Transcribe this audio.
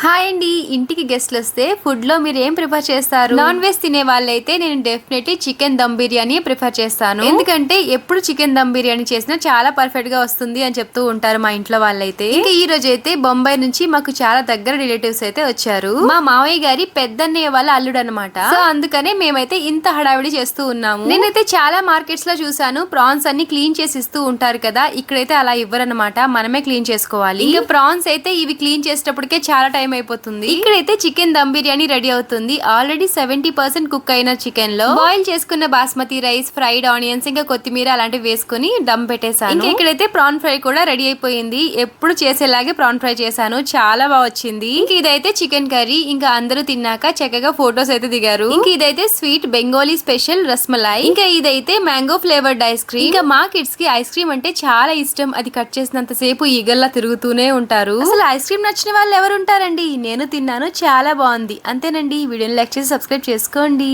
Hi అండి. ఇంటికి గెస్ట్లు వస్తే ఫుడ్ లో మీరు ఏం ప్రిఫర్ చేస్తారు? నాన్ వెజ్ తినే వాళ్ళైతే నేను definitely chicken dum biryani prefer చేస్తాను. ఎందుకంటే ఎప్పుడు చికెన్ దమ్ బిర్యానీ చేసినా చాలా పర్ఫెక్ట్ గా వస్తుంది అని చెప్తూ ఉంటారు మా ఇంట్లో వాళ్ళైతే. ఇంకా ఈ రోజు అయితే బొంబాయి నుంచి మాకు చాలా దగ్గర రిలేటివ్స్ అయితే వచ్చారు. మా మావయ్య గారి పెద్దన్నయ్య వాళ్ళ అల్లుడు అనమాట. సో అందుకనే మేమైతే ఇంత హడావిడి చేస్తూ ఉన్నాము. నేనైతే చాలా మార్కెట్స్ లో చూసాను, ప్రాన్స్ అన్ని క్లీన్ చేసి ఇస్తూ ఉంటారు కదా, ఇక్కడైతే అలా ఇవ్వరనమాట, మనమే క్లీన్ చేసుకోవాలి. ఇంకా ప్రాన్స్ అయితే ఇవి క్లీన్ చేసేటప్పటికే చాలా టైం అయిపోతుంది. ఇక్కడైతే చికెన్ దమ్ బిర్యానీ రెడీ అవుతుంది. ఆల్రెడీ 70% కుక్ అయిన చికెన్ లో బాయిల్ చేసుకున్న బాస్మతి రైస్, ఫ్రైడ్ ఆనియన్స్, ఇంకా కొత్తిమీర అలాంటివి వేసుకుని దమ్ పెట్టేశాను. ఇంకా ఇక్కడైతే ప్రాన్ ఫ్రై కూడా రెడీ అయిపోయింది. ఎప్పుడు చేసేలాగే ప్రాన్ ఫ్రై చేశాను, చాలా బాగా వచ్చింది. ఇంక ఇదైతే చికెన్ కర్రీ. ఇంకా అందరూ తిన్నాక చక్కగా ఫొటోస్ అయితే దిగారు. ఇంక ఇదైతే స్వీట్ బెంగాలీ స్పెషల్ రస్మలై. ఇంకా ఇదైతే మ్యాంగో ఫ్లేవర్డ్ ఐస్ క్రీమ్. ఇంకా మా కిడ్స్ కి ఐస్ క్రీమ్ అంటే చాలా ఇష్టం. అది కట్ చేసినంత సేపు ఈగల్లా తిరుగుతూనే ఉంటారు. అసలు ఐస్ క్రీమ్ నచ్చిన వాళ్ళు ఎవరు ఉంటారండి? నేను తిన్నాను, చాలా బాగుంది. అంతేనండి. వీడియోని లైక్ చేసి సబ్స్క్రైబ్ చేసుకోండి.